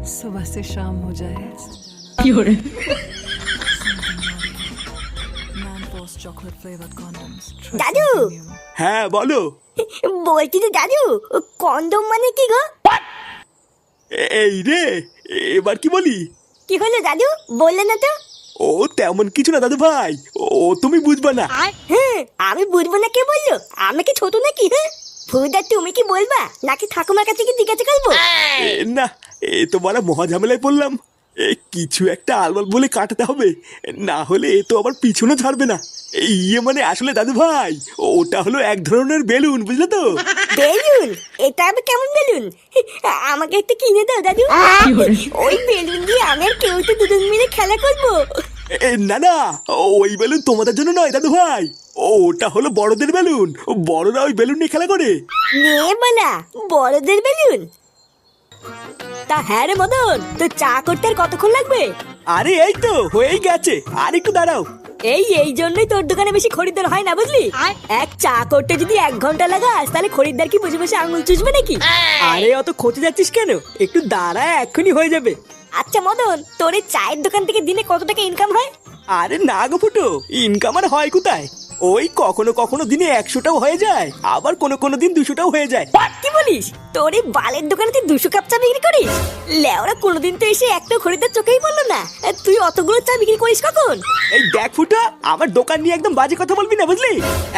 सुबह से शाम हो जाए chocolate flavored condoms. দাদু হ্যাঁ বলো। বলছি তো দাদু, কন্ডম মানে কি গো? এই রে, এবার কি বলি? কি হলো দাদু, বললে না তো? ও তেমন কিছু না দাদু ভাই, ও তুমি বুঝবা না। হ্যাঁ আমি বুঝবো না, কে বললো? আমি কি ছোট নাকি? হ্যাঁ ফুদা, তুমি কি বলবা নাকি ঠাকুমার কাছে কি জিজ্ঞাসা করবো? না, এ তো বড় মহা ঝামেলায় পড়লাম। কিছু একটা আলবাল বলে কাটাতে হবে, না হলে এ তো আবার পিছনে ছাড়বে না। ইয়ে মানে আসলে দাদু ভাই, ওটা হলো এক ধরনের বেলুন, বুঝলে তো? বেলুন? এটা আবার কেমন বেলুন? আমাকে একটু কিনে দাও দাদু। ওই বেলুন দিয়ে আমি আর কেউ তো দুজন মিলে খেলা করবো। না না, ওই বেলুন তোমাদের জন্য নয় দাদু ভাই, ওটা হলো বড়দের বেলুন। বড়রা ওই বেলুন নিয়ে খেলা করে। নে বলা, বড়দের বেলুন? তা হ্যাঁ রে মদন, তো চা করতে আর কতক্ষণ লাগবে? আরে এই তো হয়েই গেছে, আর একটু দাঁড়াও। এই জন্যই তোর দোকানে বেশি খরিদ্দার হয় না, বুঝলি? এক চা করতে যদি 1 ঘন্টা লাগাস, তাহলে খরিদ্দার কি বসে বসে আঙুল চুষবে নাকি? আরে অত খোঁজে যাচ্ছিস কেন? একটু দাঁড়া, এক্ষুনি হয়ে যাবে। আচ্ছা মদন, তোর এই চায়ের দোকান থেকে দিনে কত টাকা ইনকাম হয়? আরে না গো ফুটো, ইনকাম আর হয় কোথায়? ওই কখনো কখনো দিনে 100টাও হয়ে যায়, আবার কোনো দিন 200টাও হয়ে যায়। কি বলিস? তোর এই বালের দোকানে তুই 200 কাপ চা বিক্রি করিস? লেওরা কোনোদিন তো এসে একটা খরিদ্দার চোখেই পড়লো না। তুই অতগুলো চা বিক্রি করিস কখন? এই দেখ ফুটো, আমার দোকান নিয়ে একদম বাজে কথা বলবি না, বুঝলি?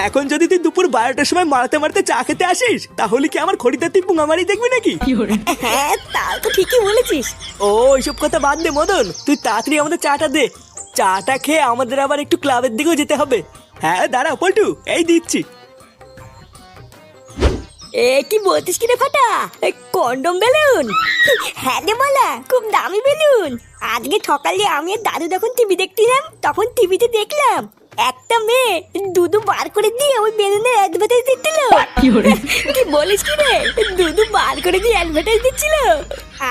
এখন যদি তুই দুপুর 12টার সময় মারতে মারতে চা খেতে আসিস, তাহলে কি আমার খরিদ্দার তুই পুঙামারি দেখবি নাকি? হ্যাঁ তাও তো ঠিকই বলেছিস। ও ওইসব কথা বাদ দে মদন, তুই তাড়াতাড়ি আমাদের চাটা দে। চাটা খেয়ে আমাদের আবার একটু ক্লাবের দিকেও যেতে হবে। হ্যাঁ দাঁড়া পল্টু, এই দিচ্ছি। এ কি বলছিস কি রে ফাটা? Condom balloon? হ্যাঁ রে বলা, খুব দামি বেলুন। আজকে সকালে আমি আর দাদু যখন টিভি দেখছিলাম, তখন টিভিতে দেখলাম একটা মেয়ে দুধু বার করে দিয়ে ওই বেলুনের অ্যাডভার্টাইজ দিচ্ছিল। কি বলিস কি রে? দুধু বার করে দিয়ে অ্যাডভার্টাইজ দিচ্ছিল।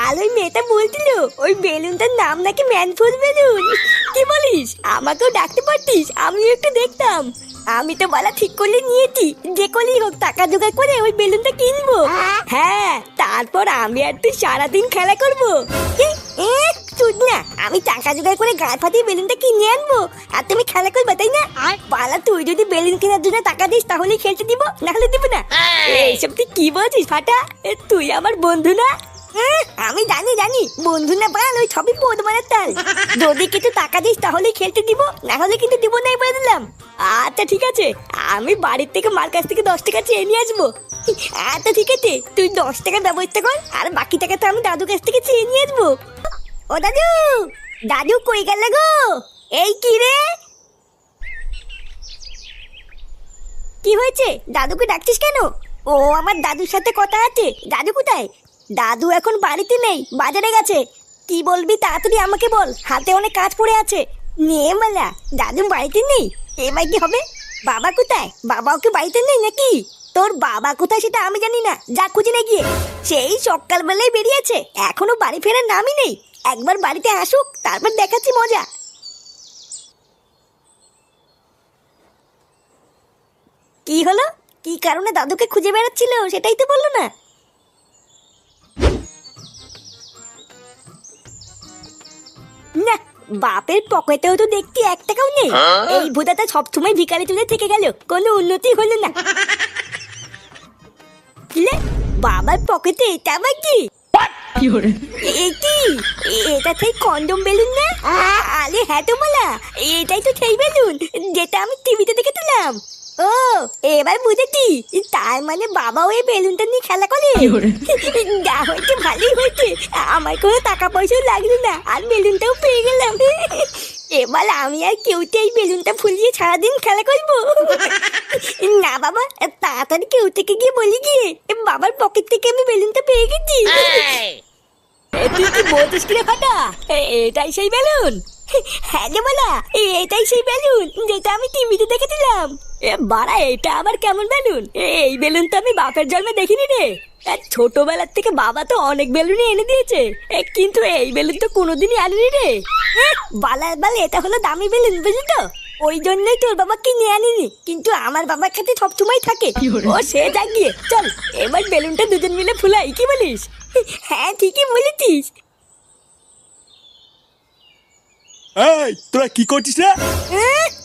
আর ওই মেয়েটা বলছিল ওই বেলুনটার নাম নাকি ম্যানফুল বেলুন। কি বলিস? আমাকেও ডাকতে পারতিস, আমিও একটু দেখতাম। আমি তো বলা ঠিক করলে নিয়েছি, যে করলেই হোক টাকা জোগাড় করে ওই বেলুনটা কিনবো। হ্যাঁ, তারপর আমি আর তুই সারাদিন খেলা করবো। চুদ না, আমি টাকা জোগাড় করে গায়ে ফাটিয়ে বেলুনটা কিনে আনবো, আর তুমি খেলা করবে, তাই না? পালা, তুই যদি বেলুন কেনার জন্য টাকা দিস তাহলে খেলতে দিব, না হলে দিব না। এইসব তুই কি বলছিস ফাটা? তুই আমার বন্ধু না? আমি জানি বন্ধু না বাল, ওই সবই বোধ মারার তাল। যদি কিছু টাকা দিস তাহলে খেলতে দিব, না হলে কিন্তু দিব না, বলে দিলাম। আচ্ছা ঠিক আছে, আমি বাড়ির থেকে মার কাছ থেকে 10 টাকা চেয়ে নিয়ে আসবো। আচ্ছা ঠিক আছে, তুই 10 টাকার ব্যবস্থা কর, আর বাকি টাকা তো আমি দাদুর কাছ থেকে চেয়ে নিয়ে আসবো। ও দাদু, দাদু কই গেল গো? এই কি রে, কি হয়েছে? দাদুকে ডাকছিস কেন? ও আমার দাদুর সাথে কথা আছে। দাদু কোথায়? দাদু এখন বাড়িতে নেই, বাজারে গেছে। কি বলবি তাড়াতাড়ি আমাকে বল, হাতে অনেক কাজ পড়ে আছে। নিয়ে মালা, দাদু বাড়িতে নেই, এবার কি হবে? বাবা কোথায়? বাবাও কি বাড়িতে নেই নাকি? তোর বাবা কোথায় সেটা আমি জানি না, যা খুঁজে নে গিয়ে। সেই সকালবেলায় বেরিয়েছে, এখনো বাড়ি ফেরার নামই নেই। একবার বাড়িতে আসুক, তারপর দেখাচ্ছি মজা। কি হলো? কি কারণে দাদুকে খুঁজে বেড়াচ্ছিল সেটাই তো বললো না। না, বাপের পকেটেও তো দেখতে 1 টাকাও নেই। এই ভূতাটা সবসময় ভিখারি তুলে থেকে গেল, কোনো উন্নতি হলো না। বাবার পকেটে এটা আবার কি? এটা সেই কন্ডম বেলুন না? আরে হ্যাঁ তো বলা, এটাই তো সেই বেলুন যেটা আমি টিভিতে দেখেছিলাম। ও এবার বুঝেছি, তার মানে বাবা ওই বেলুনটা নিয়ে খেলা করে। যা হয়েছে ভালোই হয়েছে, আমার কোনো টাকা পয়সা লাগলো না, আর বেলুনটাও পেয়ে গেলাম। এবার আমি আর কেউতে এই বেলুনটা ফুলিয়ে সারাদিন খেলা করবো। না বাবা, তাড়াতাড়ি কেউ থেকে গিয়ে বলি গিয়ে বাবার পকেট থেকে আমি বেলুনটা পেয়ে গেছি। তুই কি বলছিস কি রে ফাটা? এটাই সেই বেলুন? হ্যাঁ রে বলা, এটাই সেই বেলুন যেটা আমি টিভিতে দেখেছিলাম। বাড়া, এটা আবার কেমন বেলুন? এই বেলুন তো আমি বাপের জন্মে দেখিনি রে। ছোটবেলার থেকে বাবা তো অনেক বেলুনই এনে দিয়েছে, কিন্তু এই বেলুন তো কোনোদিনই আনেনি রে। বালার বাল, এটা হলো দামি বেলুন, বুঝলি তো? ওই জন্যই তোর বাবা কিনে আনিনি, কিন্তু আমার বাবার কাছে সবসময় থাকে। ও সে যাক গিয়ে, চল এবার বেলুনটা দুজন মিলে ফুলাই, কি বলিস? হ্যাঁ ঠিকই বলেছিস। এই তোরা কি করছিস রে?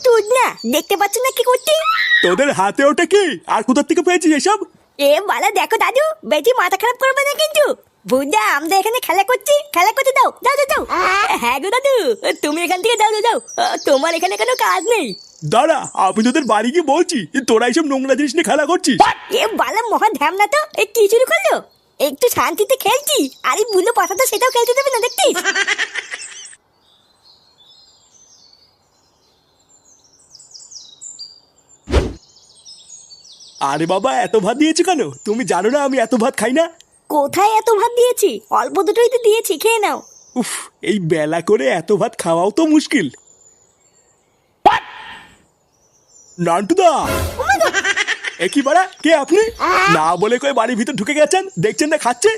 তুই না দেখতে পাচ্ছ না কি করছি? তোদের হাতে ওটা কি আর কোথা থেকে পেয়েছিস এসব? এ বালা দেখো দাদু, বেশি মাথা খারাপ করবে না কিন্তু। বুঝা আমরা এখানে খেলা করছি, খেলা করতে দাও, যাও যাও যাও। হ্যাঁ গো দাদু, তুমি এখান থেকে যাও যাও যাও, তোমার এখানে কোনো কাজ নেই। দাঁড়া, আমি তোদের বাড়ি গিয়ে বলছি তোরা এইসব নোংরা জিনিস নিয়ে খেলা করছিস। এ বালা মহা ধ্যাম না তো, এ কি শুরু করলো? একটু শান্তিতে খেলছি, আর এই বুলো পাঠাটা সেটাও খেলতে দেবে না দেখছিস? আরে বাবা, এত ভাত দিয়েছো কেন? তুমি জানো না আমি এত ভাত খাই না। কোথায় এত ভাত দিয়েছি? অল্প দুটোই তো দিয়েছি, খেয়ে নাও। উফ, এই বেলা করে এত ভাত খাওয়াও তো মুশকিল। নান্টুদা, একই বাড়া কে আপনি? না বলে কয়ে বাড়ির ভিতর ঢুকে গেছেন, দেখছেন না খাচ্ছে।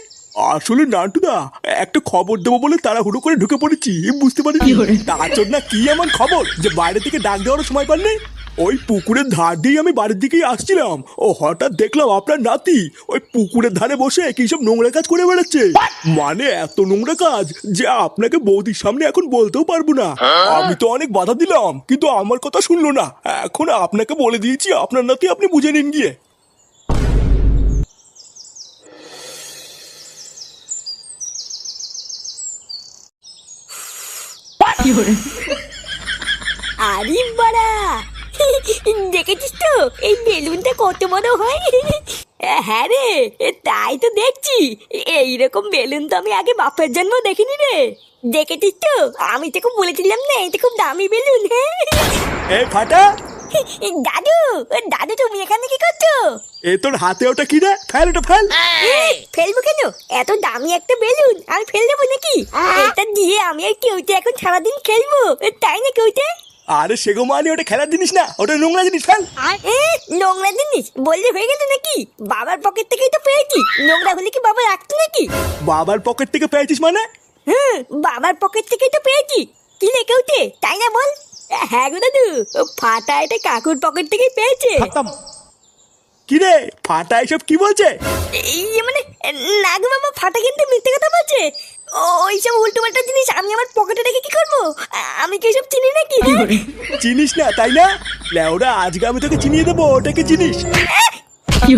আসলে নান্টুদা, একটা খবর দেবো বলে তাড়াহুড়ো করে ঢুকে পড়েছি, বুঝতে পারিনি। তার জন্য কি এমন খবর যে বাইরে থেকে ডাক দেওয়ার সময় পাননি? ওই পুকুরের ধার দিয়ে আমি বাড়ির দিকেই আসছিলাম, ও হঠাৎ দেখলাম আপনার নাতি ওই পুকুরের ধারে বসে কি সব নোংরা কাজ করে বেড়াচ্ছে। মানে এত নোংরা কাজ যে আপনাকে বৌদির সামনে এখন বলতেও পারবো না। আমি তো অনেক বাধা দিলাম, কিন্তু আমার কথা শুনলো না। এখন আপনাকে বলে দিয়েছি, আপনার নাতি আপনি বুঝে নিন গিয়ে। আরে বাড়া, দেখেছিস তো এই বেলুনটা কত বড় হয়? হ্যাঁ রে, তাই তো দেখছি। এইরকম বেলুন তো আমি আগে বাপের জন্ম দেখিনি রে। দেখেছিস তো, আমি তোকে বলেছিলাম না এটা খুব দামি বেলুন। এই ফাটা, দাদু, দাদু তুমি এখানে কি করছো? এ তোর হাতে ওটা কি রে? ফেল ওটা, ফেল। ফেলবো কেন? এত দামি একটা বেলুন আমি ফেল দেবো নাকি? এটা দিয়ে আমি আর কেউতে এখন সারাদিন খেলবো, তাই না কেউতে? আরে সেগো মানে ওটা খেলার জিনিস না, ওটা নোংরা জিনিস, ফেল। নোংরা জিনিস বললে হয়ে গেল নাকি? বাবার পকেট থেকেই তো পেয়েছি, নোংরা হলে কি বাবা রাখতো নাকি? বাবার পকেট থেকে পেয়েছিস মানে? বাবার পকেট থেকেই তো পেয়েছি। কি রে কেউতে, তাই না বল? হ্যাঁ গো দাদু, ফাটা এটা কাকুর পকেট থেকেই পেয়েছে। কি রে ফাটা এসব কি বলছে? এই মানে না গো বাবা, ফাটা কিন্তু মিথ্যে কথা বলছে। ওইসব উল্টো পাল্টা জিনিস আমি আমার পকেটে রেখে কি করবো? আমি কি এসব চিনি নাকি? চিনিস না তাই না? লেওরা, আজকে আমি তোকে চিনিয়ে দেবো ওটাকে চিনিস। কি